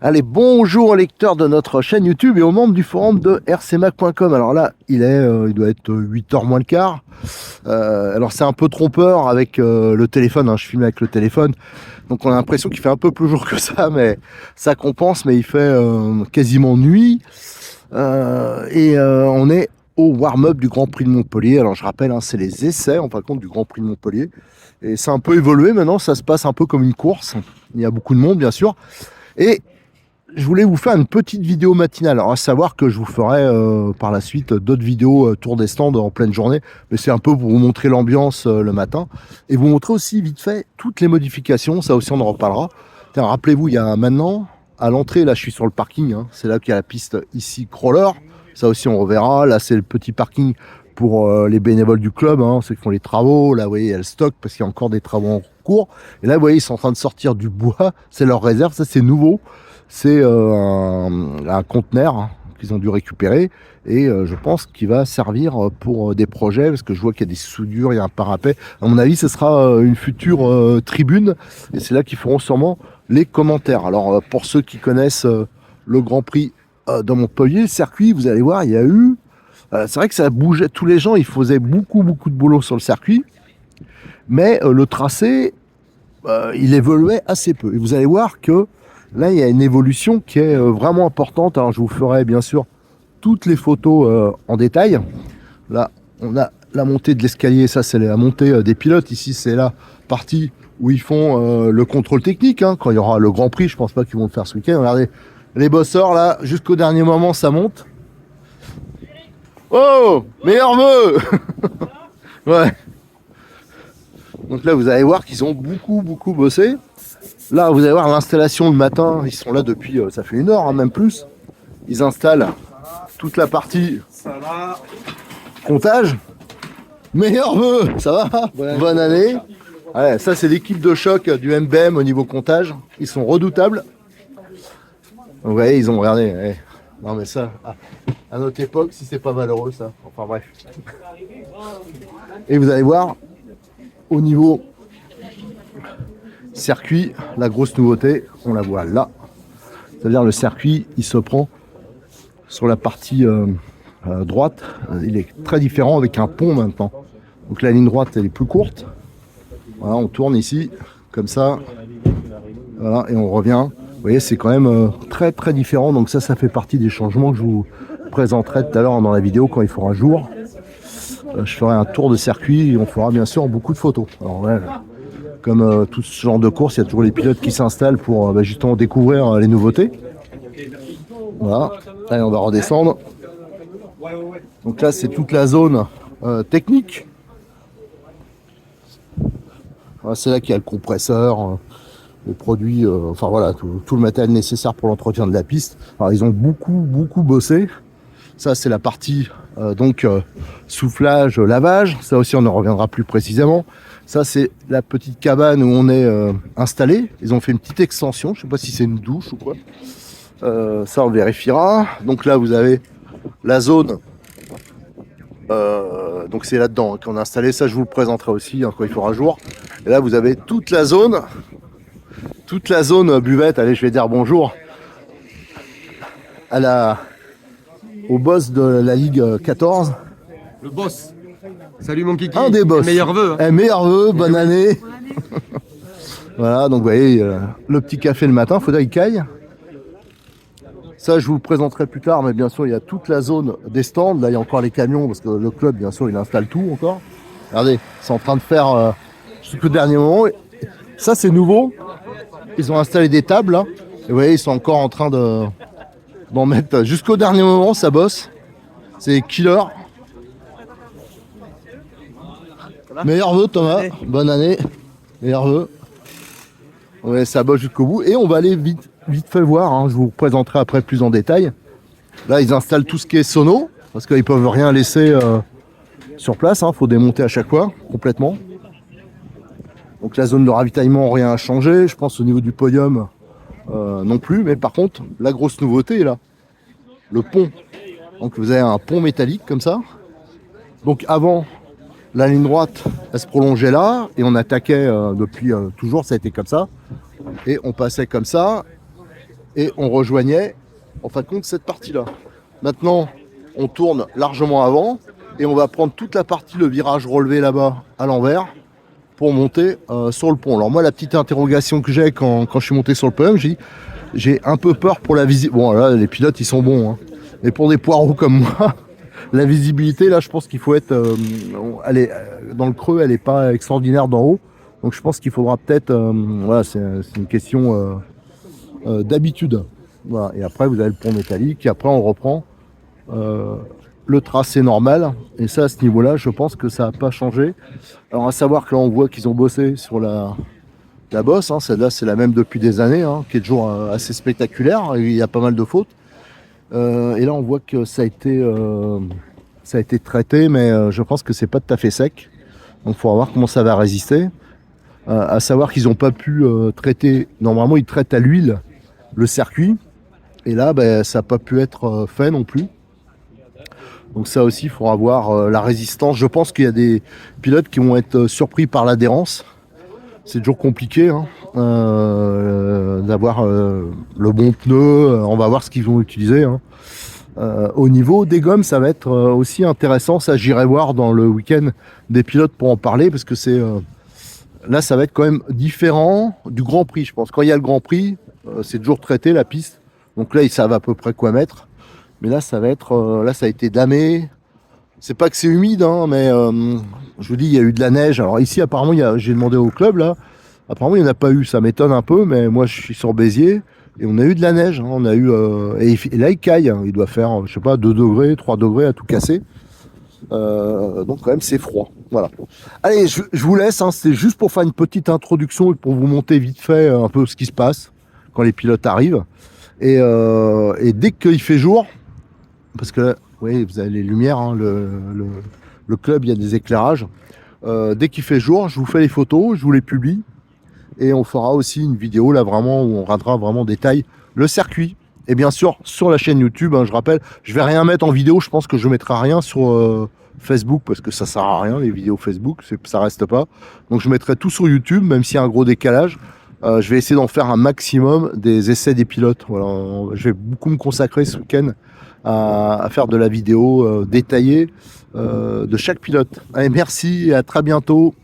Allez, bonjour aux lecteurs de notre chaîne YouTube et aux membres du forum de rcmac.com. Alors là, il doit être 8h moins le quart. Alors c'est un peu trompeur avec le téléphone, hein. Je filme avec le téléphone. Donc on a l'impression qu'il fait un peu plus jour que ça, mais ça compense. Mais il fait quasiment nuit. On est au warm-up du Grand Prix de Montpellier. Alors je rappelle, hein, c'est les essais en fin de compte du Grand Prix de Montpellier. Et c'est un peu évolué maintenant, ça se passe un peu comme une course. Il y a beaucoup de monde bien sûr. Et je voulais vous faire une petite vidéo matinale. Alors à savoir que je vous ferai par la suite d'autres vidéos tour des stands en pleine journée. Mais c'est un peu pour vous montrer l'ambiance le matin. Et vous montrer aussi vite fait toutes les modifications. Ça aussi on en reparlera. Tiens, rappelez-vous, il y a maintenant, à l'entrée, là je suis sur le parking. Hein, c'est là qu'il y a la piste ici crawler. Ça aussi on reverra. Là c'est le petit parking pour les bénévoles du club. Hein, ceux qui font les travaux. Là vous voyez il y a le stock parce qu'il y a encore des travaux en cours. Et là vous voyez ils sont en train de sortir du bois. C'est leur réserve. Ça c'est nouveau. C'est un conteneur hein, qu'ils ont dû récupérer et je pense qu'il va servir pour des projets parce que je vois qu'il y a des soudures, il y a un parapet. À mon avis, ce sera une future tribune et c'est là qu'ils feront sûrement les commentaires. Alors pour ceux qui connaissent le Grand Prix de Montpellier, le circuit, vous allez voir, il y a eu... c'est vrai que ça bougeait, tous les gens, ils faisaient beaucoup de boulot sur le circuit, mais le tracé, il évoluait assez peu. Et vous allez voir que là, il y a une évolution qui est vraiment importante. Alors, je vous ferai bien sûr toutes les photos en détail. Là, on a la montée de l'escalier. Ça, c'est la montée des pilotes. Ici, c'est la partie où ils font le contrôle technique. Hein. Quand il y aura le Grand Prix, je pense pas qu'ils vont le faire ce week-end. Regardez, les bosseurs, là, jusqu'au dernier moment, ça monte. Oh, meilleur vœu. Ouais. Donc là, vous allez voir qu'ils ont beaucoup bossé. Là, vous allez voir l'installation le matin. Ils sont là depuis, ça fait 1 heure, hein, même plus. Ils installent toute la partie comptage. Meilleur vœu, ça va? Bonne année. Ouais, ça, c'est l'équipe de choc du MBM au niveau comptage. Ils sont redoutables. Vous voyez, ils ont regardé. Ouais. Non, mais ça, à notre époque, si c'est pas malheureux, ça. Enfin, bref. Et vous allez voir, au niveau circuit, la grosse nouveauté, on la voit là. C'est-à-dire le circuit, il se prend sur la partie droite. Il est très différent avec un pont maintenant. Donc la ligne droite, elle est plus courte. Voilà, on tourne ici, comme ça. Voilà, et on revient. Vous voyez, c'est quand même très différent. Donc ça fait partie des changements que je vous présenterai tout à l'heure dans la vidéo quand il fera jour. Je ferai un tour de circuit et on fera bien sûr beaucoup de photos. Alors, ouais, comme tout ce genre de course, il y a toujours les pilotes qui s'installent pour justement découvrir les nouveautés. Voilà. Allez, on va redescendre. Donc là, c'est toute la zone technique. Voilà, c'est là qu'il y a le compresseur, les produits, enfin voilà, tout le matériel nécessaire pour l'entretien de la piste. Alors, ils ont beaucoup bossé. Ça, c'est la partie soufflage, lavage. Ça aussi, on en reviendra plus précisément. Ça, c'est la petite cabane où on est installé. Ils ont fait une petite extension. Je ne sais pas si c'est une douche ou quoi. Ça, on vérifiera. Donc là, vous avez la zone. Donc c'est là-dedans qu'on a installé. Ça, je vous le présenterai aussi hein, quand il fera jour. Et là, vous avez toute la zone buvette. Allez, je vais dire bonjour au boss de la Ligue 14. Le boss. Salut mon kiki. Un des boss. Meilleurs vœux. Hein. Meilleurs vœux, bonne année. Voilà, donc vous voyez, le petit café le matin, faudrait qu'il caille. Ça, je vous le présenterai plus tard, mais bien sûr, il y a toute la zone des stands. Là, il y a encore les camions, parce que le club, bien sûr, il installe tout encore. Regardez, c'est en train de faire jusqu'au dernier moment. Ça, c'est nouveau. Ils ont installé des tables, là. Et vous voyez, ils sont encore en train d'en mettre jusqu'au dernier moment, ça bosse. C'est killer. Meilleurs vœux Thomas, bonne année. Meilleurs vœux. Ouais, ça bosse jusqu'au bout. Et on va aller vite fait voir, hein. Je vous présenterai après plus en détail. Là, ils installent tout ce qui est sono, parce qu'ils peuvent rien laisser sur place. Faut démonter à chaque fois, complètement. Donc la zone de ravitaillement, rien à changer. Je pense au niveau du podium, non plus. Mais par contre, la grosse nouveauté est là. Le pont. Donc vous avez un pont métallique comme ça. Donc avant, la ligne droite, elle se prolongeait là. Et on attaquait depuis toujours, ça a été comme ça. Et on passait comme ça. et on rejoignait en fin de compte cette partie-là. Maintenant, on tourne largement avant et on va prendre toute la partie, le virage relevé là-bas à l'envers pour monter sur le pont. Alors moi, la petite interrogation que j'ai quand je suis monté sur le podium, j'ai un peu peur pour la visibilité. Bon, là, les pilotes, ils sont bons, hein. Mais pour des poireaux comme moi, la visibilité, là, je pense qu'il faut être... dans le creux, elle n'est pas extraordinaire d'en haut. Donc je pense qu'il faudra peut-être... voilà, c'est une question d'habitude. Voilà. Et après, vous avez le pont métallique. Et après, on reprend le tracé normal. Et ça, à ce niveau-là, je pense que ça n'a pas changé. Alors, à savoir que là, on voit qu'ils ont bossé sur la bosse. Hein. Celle-là, c'est la même depuis des années, hein, qui est toujours assez spectaculaire. Il y a pas mal de fautes. Et là, on voit que ça a été traité, mais je pense que c'est pas tout à fait sec. Donc, il faudra voir comment ça va résister. À savoir qu'ils n'ont pas pu traiter. Normalement, ils traitent à l'huile le circuit. Et là, ça n'a pas pu être fait non plus. Donc ça aussi, il faudra voir la résistance. Je pense qu'il y a des pilotes qui vont être surpris par l'adhérence. C'est toujours compliqué hein, d'avoir le bon pneu. On va voir ce qu'ils vont utiliser. Hein. Au niveau des gommes, ça va être aussi intéressant. Ça, j'irai voir dans le week-end des pilotes pour en parler parce que là, ça va être quand même différent du Grand Prix, je pense. Quand il y a le Grand Prix, c'est toujours traité la piste. Donc là, ils savent à peu près quoi mettre. Mais là, ça va être... là, ça a été damé. C'est pas que c'est humide, hein, mais je vous dis, il y a eu de la neige. Alors ici, apparemment, j'ai demandé au club, là. Apparemment, il n'y en a pas eu. Ça m'étonne un peu, mais moi, je suis sur Béziers. Et on a eu de la neige. Hein. On a eu... et là, il caille. Hein. Il doit faire, je sais pas, 2 degrés, 3 degrés à tout casser. Donc quand même, c'est froid. Voilà. Allez, je vous laisse. Hein. C'était juste pour faire une petite introduction et pour vous monter vite fait un peu ce qui se passe quand les pilotes arrivent. Et dès qu'il fait jour... Parce que là, oui, vous avez les lumières, hein, le club, il y a des éclairages. Dès qu'il fait jour, je vous fais les photos, je vous les publie. Et on fera aussi une vidéo là vraiment où on regardera vraiment en détail le circuit. Et bien sûr, sur la chaîne YouTube, hein, je rappelle, je vais rien mettre en vidéo. Je pense que je ne mettrai rien sur Facebook parce que ça sert à rien, les vidéos Facebook, ça reste pas. Donc je mettrai tout sur YouTube, même s'il y a un gros décalage. Je vais essayer d'en faire un maximum des essais des pilotes. Voilà, je vais beaucoup me consacrer ce week-end à faire de la vidéo détaillée de chaque pilote. Allez, merci et à très bientôt.